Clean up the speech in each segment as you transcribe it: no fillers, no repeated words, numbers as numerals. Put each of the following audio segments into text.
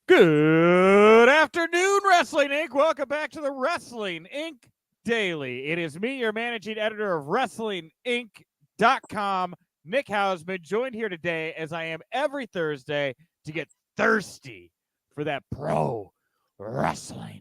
Good afternoon, Wrestling Inc. Welcome back to the Wrestling Inc. Daily. It is me, your managing editor of WrestlingInc.com, Nick Hausman, joined here today as I am every Thursday to get thirsty for that pro wrestling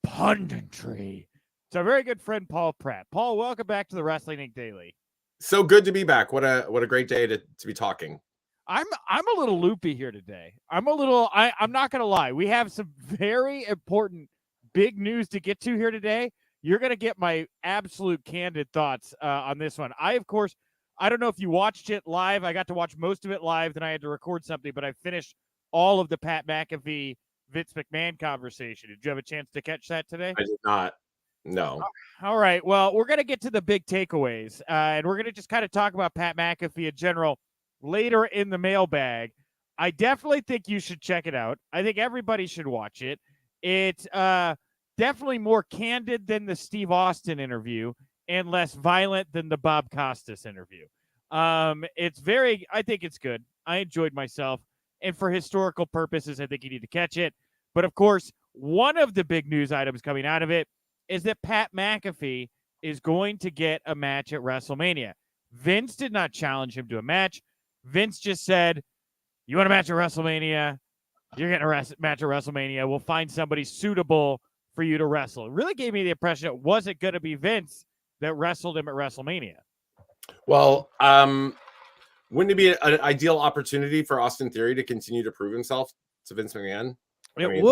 punditry. It's our very good friend, Paul Pratt. Paul, welcome back to the Wrestling Inc. Daily. So good to be back. What a great day to be talking. I'm a little loopy here today. I'm not going to lie. We have some very important big news to get to here today. You're going to get my absolute candid thoughts on this one. I don't know if you watched it live. I got to watch most of it live. Then I had to record something, but I finished all of the Pat McAfee, Vince McMahon conversation. Did you have a chance to catch that today? I did not. No. All right. Well, we're going to get to the big takeaways, and we're going to just kind of talk about Pat McAfee in general later in the mailbag. I definitely think you should check it out. I think everybody should watch it. It's definitely more candid than the Steve Austin interview and less violent than the Bob Costas interview. I think it's good. I enjoyed myself. And for historical purposes, I think you need to catch it. But of course, one of the big news items coming out of it is that Pat McAfee is going to get a match at WrestleMania. Vince did not challenge him to a match. Vince just said, you want a match at WrestleMania? You're getting a match at WrestleMania. We'll find somebody suitable for you to wrestle. It really gave me the impression it wasn't going to be Vince that wrestled him at WrestleMania. Well, wouldn't it be an ideal opportunity for Austin Theory to continue to prove himself to Vince McMahon? It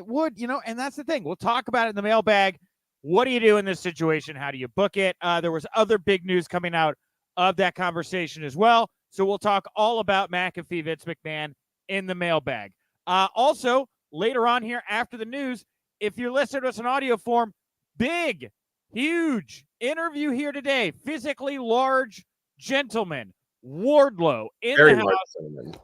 would, and that's the thing. We'll talk about it in the mailbag. What do you do in this situation? How do you book it? There was other big news coming out of that conversation as well. So we'll talk all about McAfee, Vince McMahon in the mailbag. Also, later on here after the news, if you're listening to us in audio form, big, huge interview here today. Physically large gentleman, Wardlow in Very the house. large gentleman.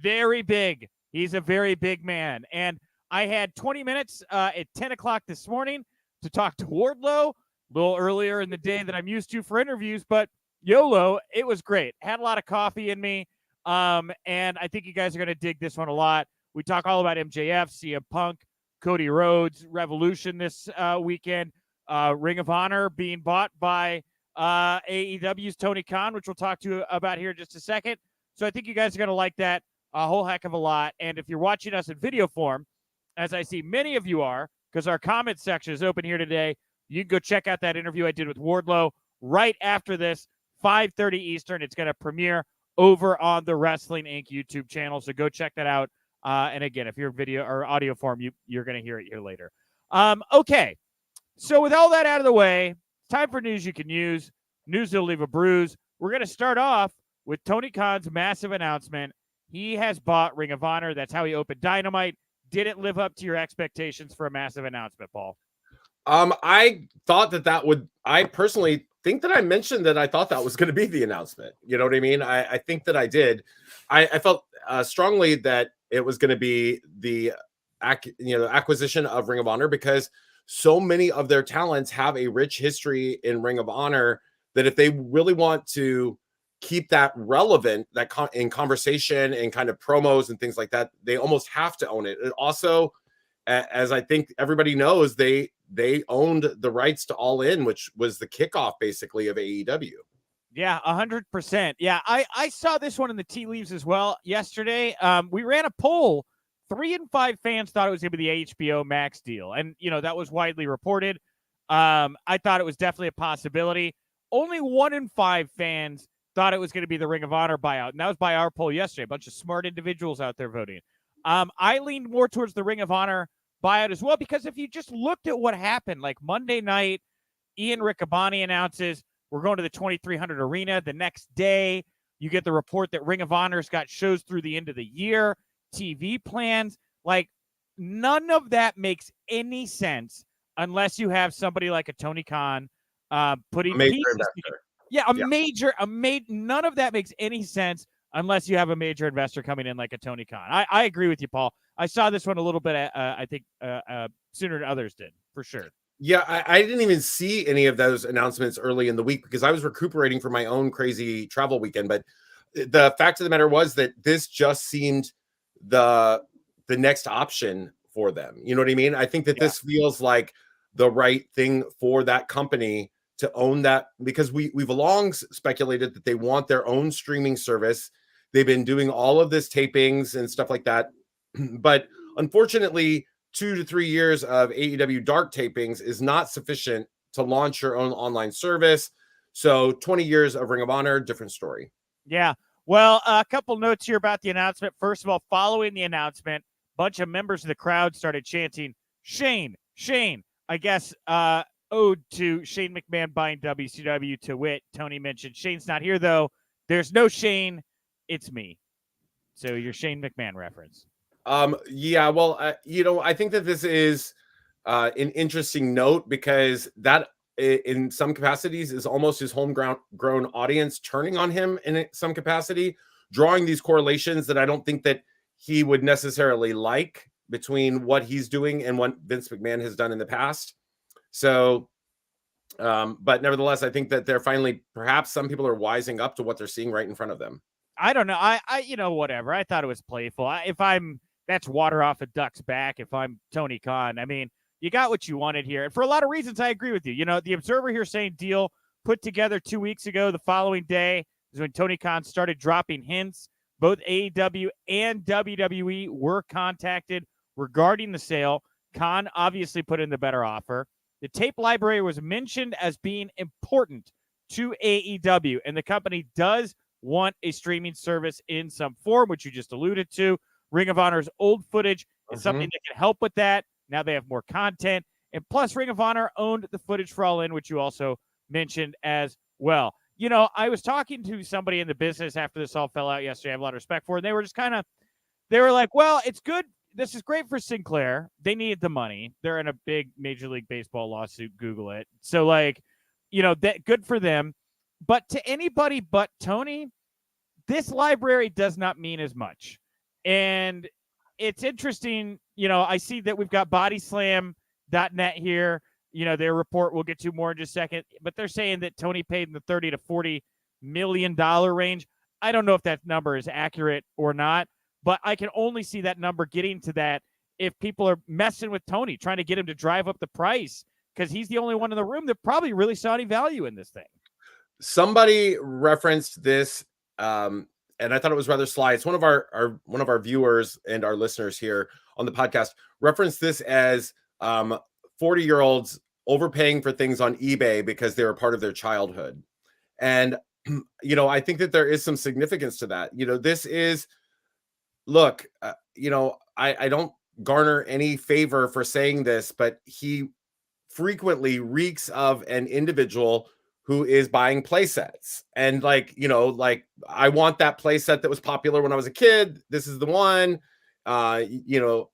Very big. He's a very big man. And I had 20 minutes at 10 o'clock this morning to talk to Wardlow, a little earlier in the day than I'm used to for interviews, but YOLO, it was great. Had a lot of coffee in me, and I think you guys are going to dig this one a lot. We talk all about MJF, CM Punk, Cody Rhodes, Revolution this weekend, Ring of Honor being bought by AEW's Tony Khan, which we'll talk to you about here in just a second. So I think you guys are going to like that a whole heck of a lot. And if you're watching us in video form, as I see many of you are, because our comment section is open here today, you can go check out that interview I did with Wardlow right after this, 5:30 Eastern. It's going to premiere over on the Wrestling Inc. YouTube channel. So go check that out. And again, if you're video or audio form, you're going to hear it here later. Okay. So with all that out of the way, it's time for news you can use. News that'll leave a bruise. We're going to start off with Tony Khan's massive announcement. He has bought Ring of Honor. That's how he opened Dynamite. Did it live up to your expectations for a massive announcement, Paul? I thought that would. I personally think that I mentioned that I thought that was going to be the announcement. You know what I mean? I think that I did. I felt strongly that it was going to be the acquisition of Ring of Honor because so many of their talents have a rich history in Ring of Honor that if they really want to keep that relevant, in conversation and kind of promos and things like that, they almost have to own it. And also, as I think everybody knows, they owned the rights to All In, which was the kickoff basically of AEW. Yeah, 100%. Yeah, I saw this one in the tea leaves as well yesterday. We ran a poll. 3 in 5 fans thought it was going to be the HBO Max deal. And, that was widely reported. I thought it was definitely a possibility. Only 1 in 5 fans thought it was going to be the Ring of Honor buyout. And that was by our poll yesterday. A bunch of smart individuals out there voting. I leaned more towards the Ring of Honor buyout as well, because if you just looked at what happened, like Monday night, Ian Riccaboni announces we're going to the 2300 Arena. The next day, you get the report that Ring of Honor's got shows through the end of the year, TV plans. Like, none of that makes any sense unless you have somebody like a Tony Khan putting pieces together. Yeah, none of that makes any sense unless you have a major investor coming in like a Tony Khan. I agree with you, Paul. I saw this one a little bit, I think, sooner than others did, for sure. Yeah, I didn't even see any of those announcements early in the week because I was recuperating from my own crazy travel weekend. But the fact of the matter was that this just seemed the the next option for them. You know what I mean? I think that Yeah. this feels like the right thing for that company to own that, because we've long speculated that they want their own streaming service. They've been doing all of this tapings and stuff like that. But unfortunately, 2 to 3 years of AEW Dark tapings is not sufficient to launch your own online service. So 20 years of Ring of Honor, different story. Yeah. Well, a couple notes here about the announcement. First of all, following the announcement, a bunch of members of the crowd started chanting, Shane, Shane. I guess ode to Shane McMahon buying WCW, to wit. Tony mentioned Shane's not here, though. There's no Shane. It's me. So your Shane McMahon reference. Yeah, well, I think that this is an interesting note, because that in some capacities is almost his homegrown audience turning on him in some capacity, drawing these correlations that I don't think that he would necessarily like between what he's doing and what Vince McMahon has done in the past. So, but nevertheless, I think that they're finally, perhaps some people are wising up to what they're seeing right in front of them. I don't know. I whatever. I thought it was playful. That's water off a duck's back. If I'm Tony Khan, I mean, you got what you wanted here. And for a lot of reasons, I agree with you. You know, the Observer here saying deal put together 2 weeks ago. The following day is when Tony Khan started dropping hints. Both AEW and WWE were contacted regarding the sale. Khan obviously put in the better offer. The tape library was mentioned as being important to AEW, and the company does want a streaming service in some form, which you just alluded to. Ring of Honor's old footage is something that can help with that. Now they have more content. And plus, Ring of Honor owned the footage for All In, which you also mentioned as well. You know, I was talking to somebody in the business after this all fell out yesterday. I have a lot of respect for it. And they were just they were like, well, it's good. This is great for Sinclair. They need the money. They're in a big Major League Baseball lawsuit. Google it. So, that good for them. But to anybody but Tony, this library does not mean as much. And it's interesting, I see that we've got bodyslam.net here. Their report we'll get to more in just a second, but they're saying that Tony paid in the $30 to $40 million range. I don't know if that number is accurate or not, but I can only see that number getting to that if people are messing with Tony, trying to get him to drive up the price, because he's the only one in the room that probably really saw any value in this thing. Somebody referenced this, and I thought it was rather sly. It's one of our viewers and our listeners here on the podcast referenced this as 40-year-olds overpaying for things on eBay because they were part of their childhood. And, I think that there is some significance to that. This is, look, I don't garner any favor for saying this, but he frequently reeks of an individual who is buying play sets. And I want that play set that was popular when I was a kid. This is the one, I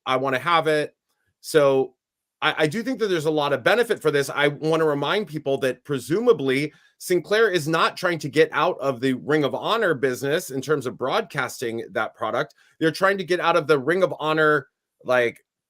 want to have it. So I do think that there's a lot of benefit for this. I want to remind people that presumably Sinclair is not trying to get out of the Ring of Honor business in terms of broadcasting that product. They're trying to get out of the Ring of Honor,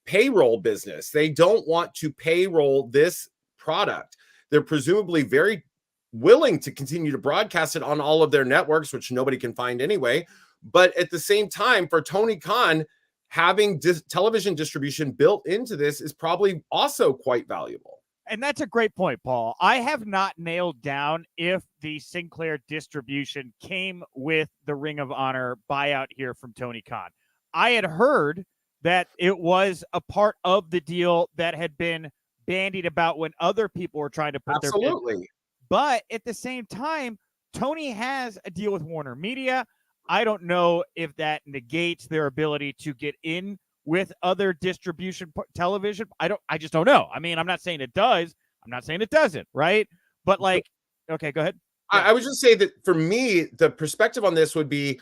payroll business. They don't want to payroll this product. They're presumably very willing to continue to broadcast it on all of their networks, which nobody can find anyway. But at the same time, for Tony Khan, having television distribution built into this is probably also quite valuable. And that's a great point, Paul. I have not nailed down if the Sinclair distribution came with the Ring of Honor buyout here from Tony Khan. I had heard that it was a part of the deal that had been bandied about when other people were trying to put their bid. But at the same time, Tony has a deal with Warner Media. I don't know if that negates their ability to get in with other distribution television. I just don't know. I mean, I'm not saying it does. I'm not saying it doesn't, right? But okay, go ahead. I would just say that for me, the perspective on this would be,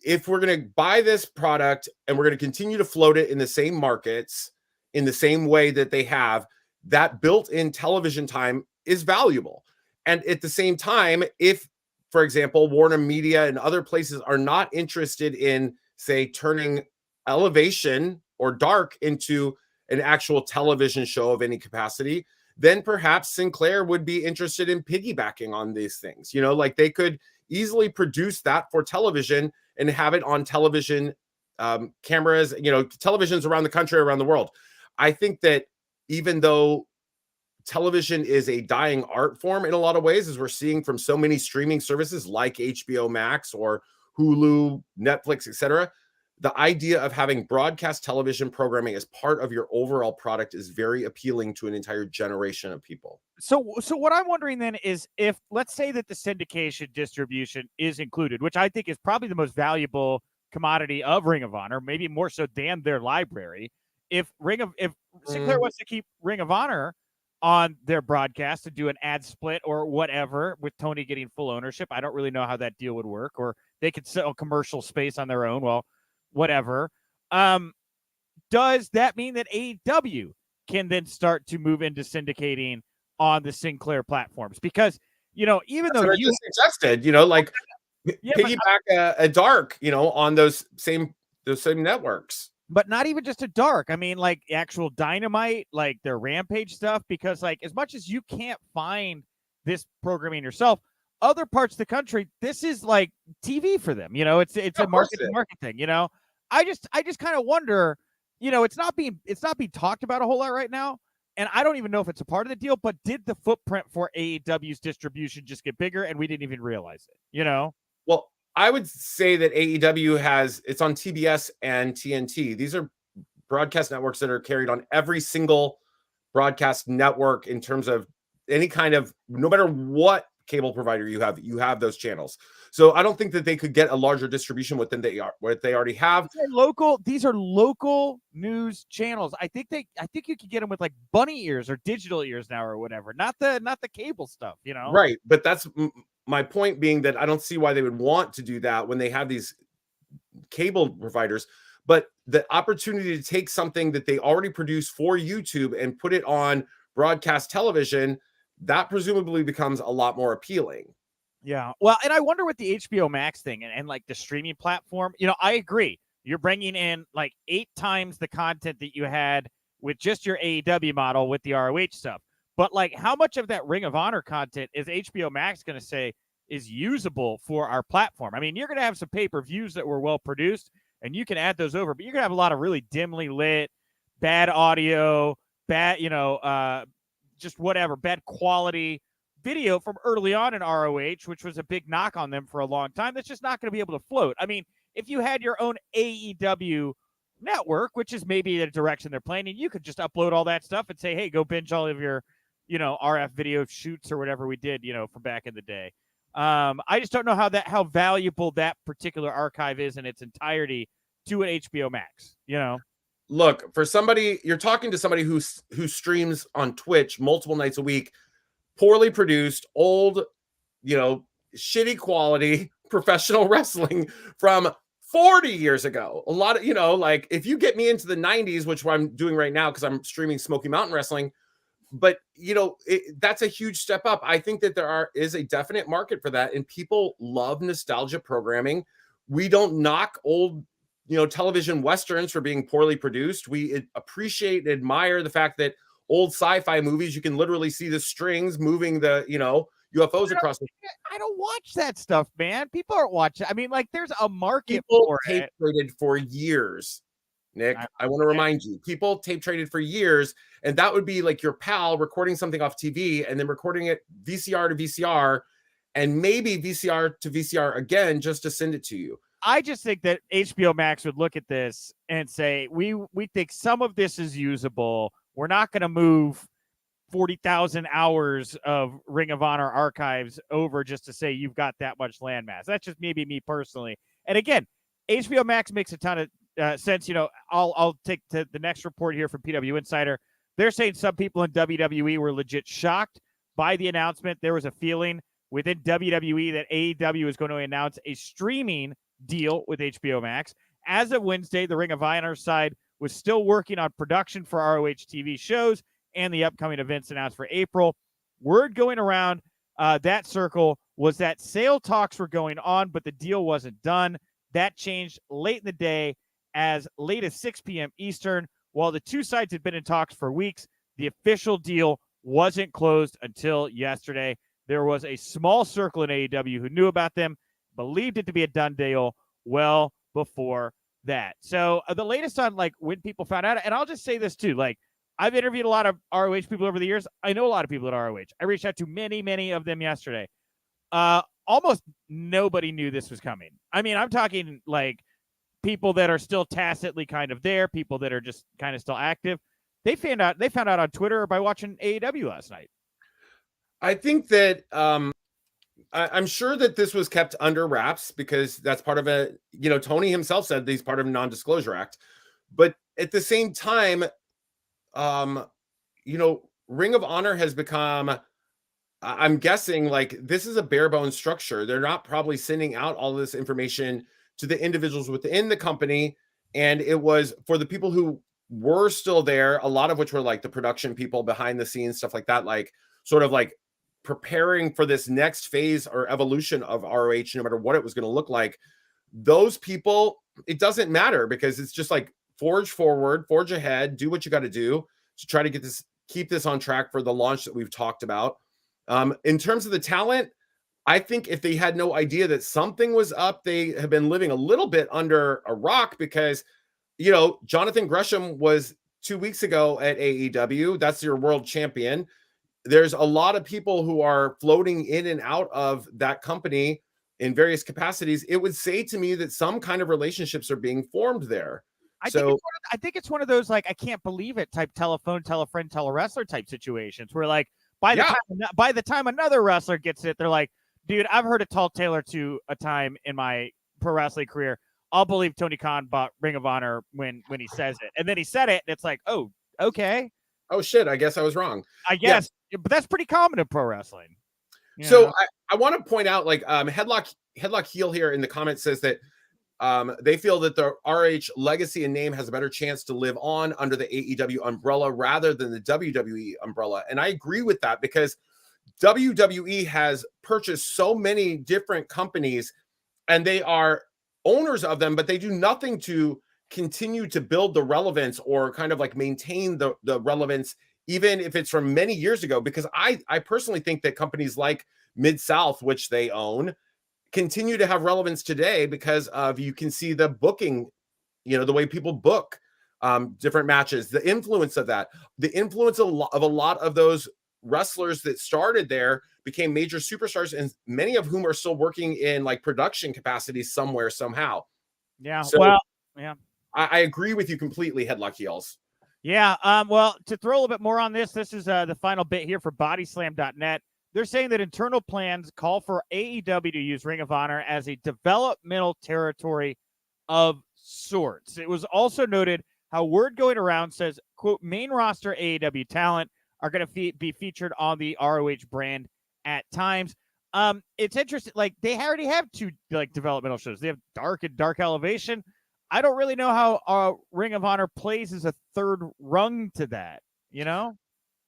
if we're going to buy this product and we're going to continue to float it in the same markets, in the same way that they have, that built-in television time is valuable. And at the same time, if, for example, Warner Media and other places are not interested in, say, turning Elevation or Dark into an actual television show of any capacity, then perhaps Sinclair would be interested in piggybacking on these things. They could easily produce that for television and have it on television cameras, televisions around the country, around the world. I think that even though television is a dying art form in a lot of ways, as we're seeing from so many streaming services like HBO Max or Hulu, Netflix, etc., the idea of having broadcast television programming as part of your overall product is very appealing to an entire generation of people. So what I'm wondering then is, if let's say that the syndication distribution is included, which I think is probably the most valuable commodity of Ring of Honor, maybe more so than their library. If Sinclair wants to keep Ring of Honor on their broadcast to do an ad split or whatever, with Tony getting full ownership, I don't really know how that deal would work, or they could sell commercial space on their own. Well, whatever. Does that mean that AEW can then start to move into syndicating on the Sinclair platforms? Because, even though you suggested, piggyback a Dark, on those same networks. But not even just a Dark. I mean, like actual Dynamite, like their Rampage stuff, because like as much as you can't find this programming yourself, other parts of the country, this is like TV for them. It's a market thing. I just kind of wonder, it's not being talked about a whole lot right now. And I don't even know if it's a part of the deal, but did the footprint for AEW's distribution just get bigger and we didn't even realize it, Well, I would say that AEW it's on TBS and TNT. These are broadcast networks that are carried on every single broadcast network in terms of any kind of, no matter what cable provider you have those channels. So I don't think that they could get a larger distribution what they already have. These are local news channels. I think you could get them with like bunny ears or digital ears now or whatever. Not the cable stuff, Right, but that's my point being that I don't see why they would want to do that when they have these cable providers. But the opportunity to take something that they already produce for YouTube and put it on broadcast television, that presumably becomes a lot more appealing. Yeah. Well, and I wonder with the HBO Max thing and like the streaming platform, I agree. You're bringing in like 8 times the content that you had with just your AEW model with the ROH stuff. But like, how much of that Ring of Honor content is HBO Max going to say is usable for our platform? I mean, you're going to have some pay-per-views that were well produced, and you can add those over, but you're going to have a lot of really dimly lit, bad audio, bad, just whatever, bad quality video from early on in ROH, which was a big knock on them for a long time. That's just not going to be able to float. I mean, if you had your own AEW network, which is maybe the direction they're planning, you could just upload all that stuff and say, hey, go binge all of your, RF video shoots or whatever we did, from back in the day. I just don't know how valuable that particular archive is in its entirety to an HBO Max, Look, for somebody, you're talking to somebody who streams on Twitch multiple nights a week, poorly produced, old, shitty quality professional wrestling from 40 years ago. A lot of, like if you get me into the 90s, which I'm doing right now because I'm streaming Smoky Mountain Wrestling, but that's a huge step up. I think that there is a definite market for that, and people love nostalgia programming. We don't knock old, television westerns for being poorly produced. We appreciate and admire the fact that old sci-fi movies, you can literally see the strings moving the, UFOs across. I don't watch that stuff, man. People aren't watching. I mean, like, there's a market for tape traded for years. Nick, I want to remind you, people tape traded for years, and that would be like your pal recording something off TV and then recording it VCR to VCR, and maybe VCR to VCR again just to send it to you. I just think that HBO Max would look at this and say, we think some of this is usable. We're not going to move 40,000 hours of Ring of Honor archives over just to say you've got that much landmass. That's just maybe me personally. And again, HBO Max makes a ton of sense. I'll take to the next report here from PW Insider. They're saying some people in WWE were legit shocked by the announcement. There was a feeling within WWE that AEW is going to announce a streaming deal with HBO Max. As of Wednesday, the Ring of Honor side was still working on production for ROH TV shows and the upcoming events announced for April. Word going around that circle was that sale talks were going on, but the deal wasn't done. That changed late in the day, as late as 6 p.m. Eastern. While the two sides had been in talks for weeks, the official deal wasn't closed until yesterday. There was a small circle in AEW who knew about them, believed it to be a done deal well before that. So the latest on like when people found out, and I'll just say this too, like I've interviewed a lot of ROH people over the years. I know a lot of people at ROH. I reached out to many of them yesterday. Almost nobody knew this was coming. I mean, I'm talking like people that are still tacitly kind of there, people that are just kind of still active. They found out on Twitter or by watching AEW last night. I think that I'm sure that this was kept under wraps because that's part of a, Tony himself said he's part of a non-disclosure act. But at the same time, Ring of Honor has become, I'm guessing, like this is a bare bones structure. They're not probably sending out all this information to the individuals within the company. And it was for the people who were still there, a lot of which were like the production people behind the scenes, stuff like that, like sort of like preparing for this next phase or evolution of ROH, no matter what it was going to look like. Those people, it doesn't matter because it's just like forge forward, forge ahead, do what you got to do to try to keep this on track for the launch that we've talked about. In terms of the talent, I think if they had no idea that something was up, they have been living a little bit under a rock because, Jonathan Gresham was 2 weeks ago at AEW. That's your world champion. There's a lot of people who are floating in and out of that company in various capacities. It would say to me that some kind of relationships are being formed there. I think it's one of those like I can't believe it type telephone, tell a friend, tell a wrestler type situations where like by the time another wrestler gets it, they're like, dude, I've heard it tall Taylor to a time in my pro wrestling career. I'll believe Tony Khan bought Ring of Honor when he says it, and then he said it, and it's like, oh, okay. Oh shit, I guess I was wrong. I guess, but that's pretty common in pro wrestling. So I want to point out, like, Headlock Heel here in the comments says that they feel that the ROH legacy and name has a better chance to live on under the AEW umbrella rather than the WWE umbrella. And I agree with that because WWE has purchased so many different companies and they are owners of them, but they do nothing to continue to build the relevance or kind of like maintain the relevance, even if it's from many years ago. Because I personally think that companies like Mid-South, which they own, continue to have relevance today because of, you can see the booking, the way people book different matches, the influence of that, the influence of a lot of those wrestlers that started there became major superstars, and many of whom are still working in like production capacities somewhere, somehow. Yeah. So, well, yeah. I agree with you completely, Headlock Heels. Yeah. Well, to throw a little bit more on this is the final bit here for bodyslam.net. They're saying that internal plans call for AEW to use Ring of Honor as a developmental territory of sorts. It was also noted how word going around says, quote, main roster AEW talent are going to be featured on the ROH brand at times. It's interesting. Like they already have two like developmental shows. They have Dark and Dark Elevation. I don't really know how Ring of Honor plays as a third rung to that.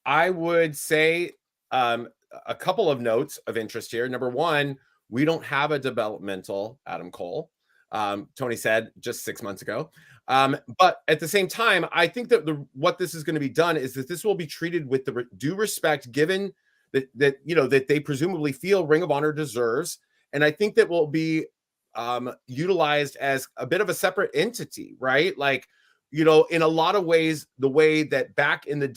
I would say a couple of notes of interest here. Number one, we don't have a developmental Adam Cole. Tony said just 6 months ago. But at the same time, I think that what this is going to be done is that this will be treated with the due respect given that they presumably feel Ring of Honor deserves. And I think that will be utilized as a bit of a separate entity, right? Like, in a lot of ways, the way that back in the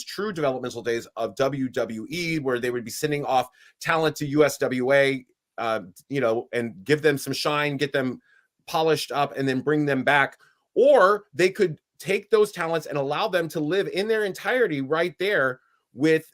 true developmental days of WWE, where they would be sending off talent to USWA, and give them some shine, get them polished up, and then bring them back. Or they could take those talents and allow them to live in their entirety right there with,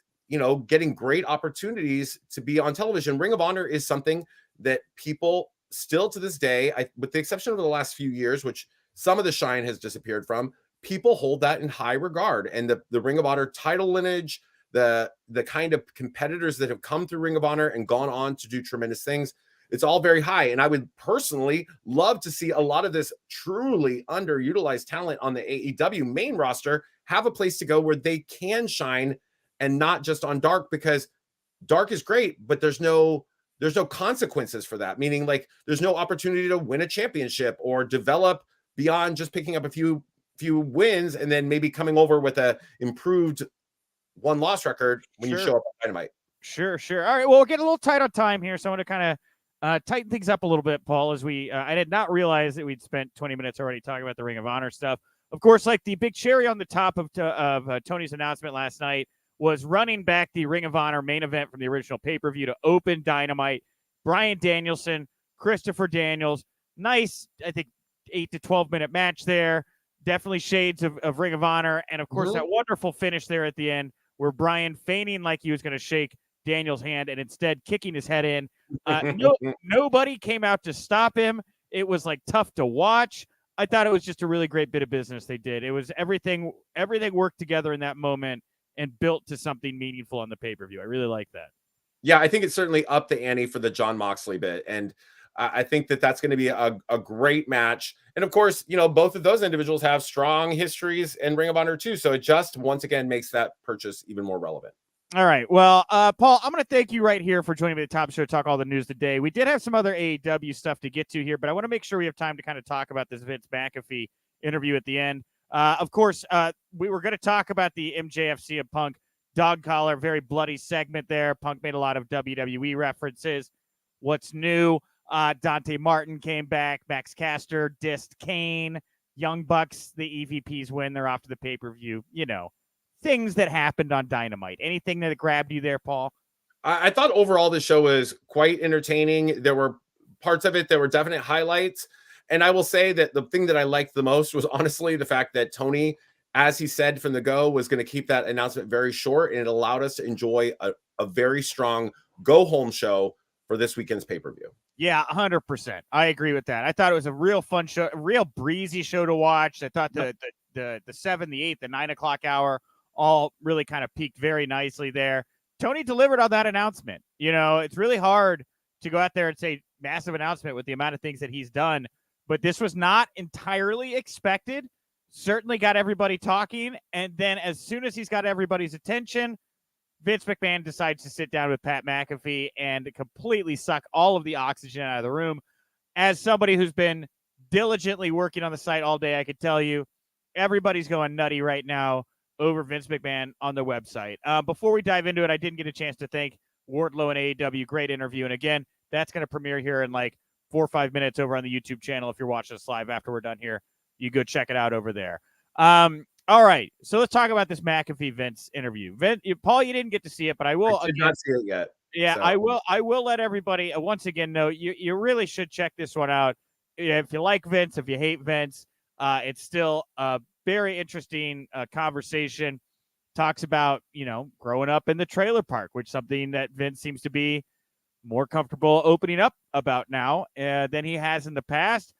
getting great opportunities to be on television. Ring of Honor is something that people still to this day, with the exception of the last few years, which some of the shine has disappeared from, people hold that in high regard. And the Ring of Honor title lineage, the kind of competitors that have come through Ring of Honor and gone on to do tremendous things, it's all very high. And I would personally love to see a lot of this truly underutilized talent on the AEW main roster have a place to go where they can shine, and not just on Dark, because Dark is great, but there's no consequences for that. Meaning, like, there's no opportunity to win a championship or develop beyond just picking up a few wins and then maybe coming over with a improved 1-loss record when you show up at Dynamite. Sure. All right. Well, we're getting a little tight on time here, so I want to kind of tighten things up a little bit, Paul, as I did not realize that we'd spent 20 minutes already talking about the Ring of Honor stuff. Of course, like the big cherry on the top of Tony's announcement last night was running back the Ring of Honor main event from the original pay-per-view to open Dynamite. Bryan Danielson, Christopher Daniels, nice, I think, 8 to 12-minute match there. Definitely shades of Ring of Honor. And, of course, that wonderful finish there at the end where Bryan feigning like he was going to shake Daniel's hand and instead kicking his head in. Nobody came out to stop him. It was like tough to watch. I thought it was just a really great bit of business they did. It was everything worked together in that moment and built to something meaningful on the pay-per-view. I really like that. Yeah, I think it's certainly up the ante for the Jon Moxley bit. And I think that that's going to be a great match. And of course, both of those individuals have strong histories in Ring of Honor too. So it just, once again, makes that purchase even more relevant. All right. Well, Paul, I'm going to thank you right here for joining me at the top show to talk all the news today. We did have some other AEW stuff to get to here, but I want to make sure we have time to kind of talk about this Vince McAfee interview at the end. Of course, we were going to talk about the MJFC and Punk dog collar, very bloody segment there. Punk made a lot of WWE references. What's new? Dante Martin came back. Max Caster dissed Kane. Young Bucks, the EVPs win. They're off to the pay-per-view. Things that happened on Dynamite. Anything that grabbed you there, Paul? I thought overall the show was quite entertaining. There were parts of it that were definite highlights. And I will say that the thing that I liked the most was honestly the fact that Tony, as he said from the go, was going to keep that announcement very short. And it allowed us to enjoy a very strong go-home show for this weekend's pay-per-view. Yeah, 100%. I agree with that. I thought it was a real fun show, a real breezy show to watch. I thought the 7, the 8, the 9 o'clock hour all really kind of peaked very nicely there. Tony delivered on that announcement. It's really hard to go out there and say massive announcement with the amount of things that he's done, but this was not entirely expected. Certainly got everybody talking. And then as soon as he's got everybody's attention, Vince McMahon decides to sit down with Pat McAfee and completely suck all of the oxygen out of the room. As somebody who's been diligently working on the site all day, I could tell you everybody's going nutty right now over Vince McMahon on the website. Before we dive into it, I didn't get a chance to thank Wardlow and AEW. Great interview. And again, that's going to premiere here in like 4 or 5 minutes over on the YouTube channel. If you're watching us live after we're done here, you go check it out over there. All right, so let's talk about this McAfee Vince interview. Paul, you didn't get to see it, but I will. I did not see it yet. Yeah, so. I will let everybody once again know you really should check this one out. If you like Vince, if you hate Vince, it's still a very interesting conversation. Talks about growing up in the trailer park, which is something that Vince seems to be more comfortable opening up about now than he has in the past.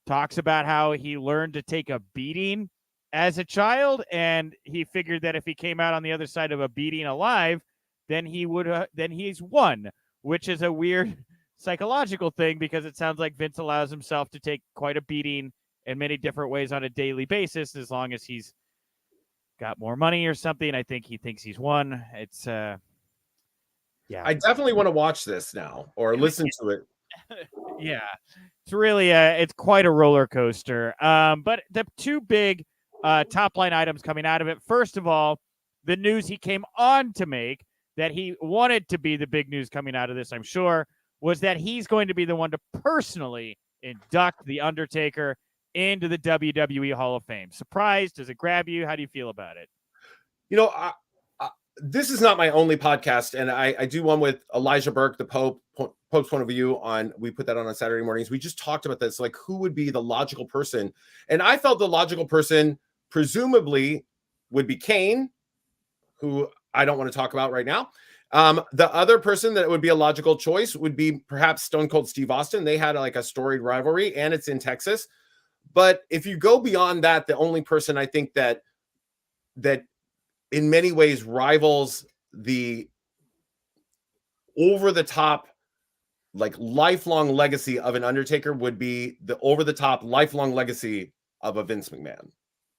Talks about how he learned to take a beating as a child, and he figured that if he came out on the other side of a beating alive, then he's won, which is a weird psychological thing because it sounds like Vince allows himself to take quite a beating in many different ways on a daily basis, as long as he's got more money or something. I think he thinks he's won. It's yeah. I definitely want to watch this now or listen to it. Yeah, it's really it's quite a roller coaster. But the two big top line items coming out of it. First of all, the news he came on to make that he wanted to be the big news coming out of this, I'm sure, was that he's going to be the one to personally induct The Undertaker into the WWE Hall of Fame. Surprised? Does it grab you? How do you feel about it? This is not my only podcast, and I do one with Elijah Burke, the Pope's point of view we put that on Saturday mornings. We just talked about this, like who would be the logical person. And I felt the logical person presumably would be Kane, who I don't want to talk about right now. The other person that would be a logical choice would be perhaps Stone Cold Steve Austin. They had like a storied rivalry, and it's in Texas. But if you go beyond that, the only person I think that in many ways rivals the over-the-top, like lifelong legacy of an Undertaker would be the over-the-top lifelong legacy of a Vince McMahon.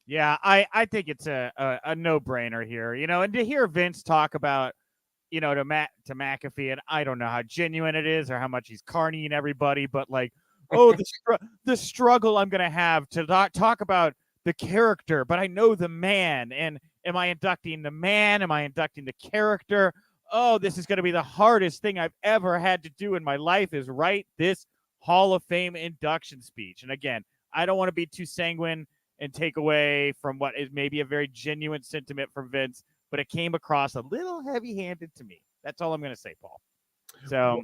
Yeah, I think it's a no-brainer here, and to hear Vince talk about, to McAfee, and I don't know how genuine it is or how much he's carnying everybody, but like, the struggle I'm going to have to talk about the character, but I know the man, and am I inducting the man? Am I inducting the character? oh, this is going to be the hardest thing I've ever had to do in my life is write this Hall of Fame induction speech. And again, I don't want to be too sanguine and take away from what is maybe a very genuine sentiment from Vince, but it came across a little heavy-handed to me. That's all I'm going to say, Paul. So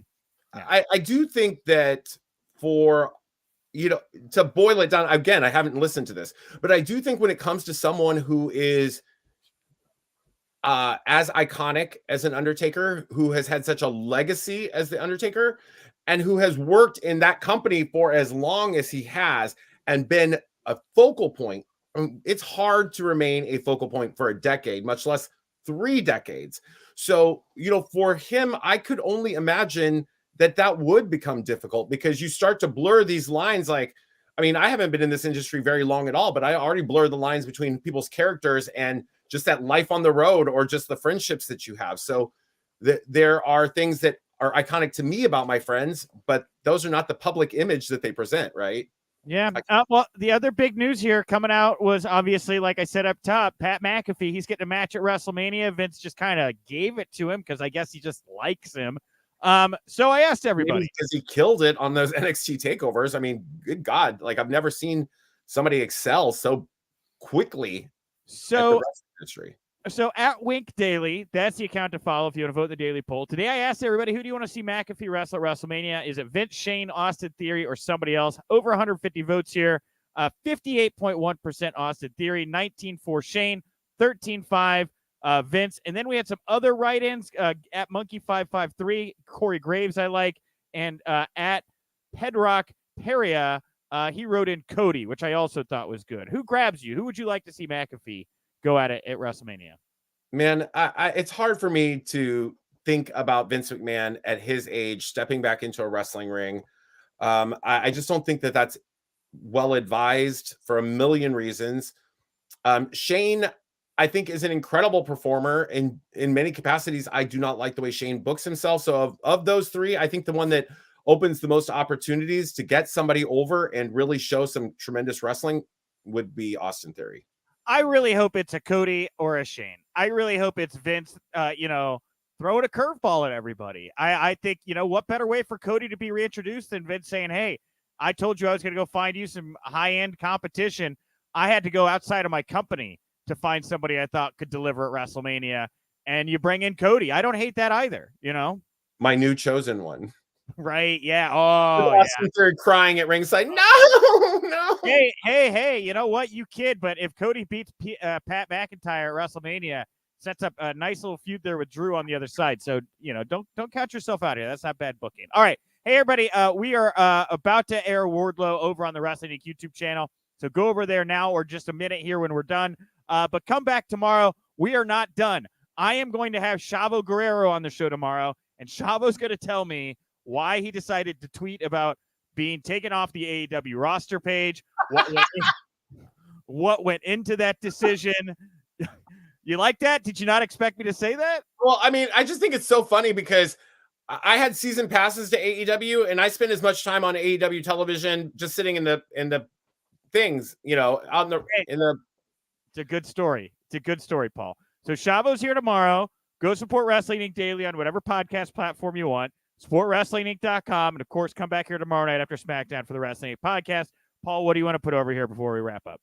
yeah. I do think that for, to boil it down, again, I haven't listened to this, but I do think when it comes to someone who is as iconic as an Undertaker, who has had such a legacy as the Undertaker, and who has worked in that company for as long as he has and been a focal point, it's hard to remain a focal point for a decade, much less 3 decades. So, for him, I could only imagine that would become difficult because you start to blur these lines. Like, I mean, I haven't been in this industry very long at all, but I already blur the lines between people's characters and just that life on the road or just the friendships that you have. So there are things that are iconic to me about my friends, but those are not the public image that they present, right? Yeah. Well, the other big news here coming out was obviously, like I said up top, Pat McAfee. He's getting a match at WrestleMania. Vince just kind of gave it to him because I guess he just likes him. So I asked everybody because he killed it on those NXT takeovers. I mean, good God, like I've never seen somebody excel so quickly. So at Wink Daily, that's the account to follow if you want to vote in the daily poll. Today I asked everybody, who do you want to see McAfee wrestle at WrestleMania? Is it Vince, Shane, Austin Theory, or somebody else? Over 150 votes here. 58.1% Austin Theory, 19.4 Shane, 13.5 Vince. And then we had some other write-ins at Monkey553, Corey Graves I like, and at Pedrock Peria, he wrote in Cody, which I also thought was good. Who grabs you? Who would you like to see McAfee go at it at WrestleMania? Man, it's hard for me to think about Vince McMahon at his age stepping back into a wrestling ring. I just don't think that that's well advised for a million reasons. Shane, I think, is an incredible performer in many capacities. I do not like the way Shane books himself. So of those 3, I think the one that opens the most opportunities to get somebody over and really show some tremendous wrestling would be Austin Theory. I really hope it's a Cody or a Shane. I really hope it's Vince, throwing a curveball at everybody. I think, what better way for Cody to be reintroduced than Vince saying, hey, I told you I was going to go find you some high-end competition. I had to go outside of my company to find somebody I thought could deliver at WrestleMania, and you bring in Cody. I don't hate that either, My new chosen one. Right, yeah. Oh, Austin Theory crying at ringside. No. Hey, you know what? You kid, but if Cody beats Pat McIntyre at WrestleMania, sets up a nice little feud there with Drew on the other side. So, don't count yourself out here. That's not bad booking. All right. Hey, everybody, we are about to air Wardlow over on the Wrestling Inc. YouTube channel. So go over there now or just a minute here when we're done. But come back tomorrow. We are not done. I am going to have Chavo Guerrero on the show tomorrow, and Chavo's going to tell me why he decided to tweet about being taken off the AEW roster page, what went into that decision. You like that? Did you not expect me to say that? Well, I mean, I just think it's so funny because I had season passes to AEW, and I spend as much time on AEW television just sitting in the things, out in the. It's a good story. It's a good story, Paul. So Chavo's here tomorrow. Go support Wrestling Inc. Daily on whatever podcast platform you want. SupportWrestlingInc.com. And, of course, come back here tomorrow night after SmackDown for the Wrestling Inc. podcast. Paul, what do you want to put over here before we wrap up?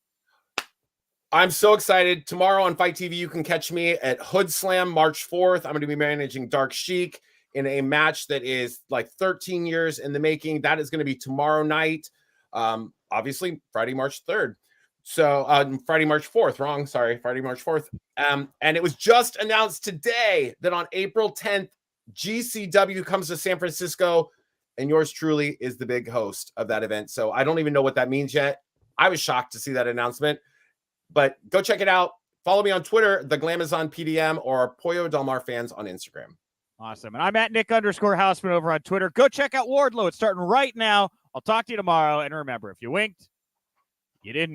I'm so excited. Tomorrow on Fight TV, you can catch me at Hood Slam March 4th. I'm going to be managing Dark Sheik in a match that is like 13 years in the making. That is going to be tomorrow night. Obviously, Friday, March 3rd. So Friday, March 4th. Wrong. Sorry. Friday, March 4th. And it was just announced today that on April 10th, GCW comes to San Francisco, and yours truly is the big host of that event. So I don't even know what that means yet. I was shocked to see that announcement, but go check it out. Follow me on Twitter, the Glamazon PDM, or Pollo Del Mar Fans on Instagram. Awesome. And I'm at Nick_Hausman over on Twitter. Go check out Wardlow. It's starting right now. I'll talk to you tomorrow. And remember, if you winked, you didn't miss.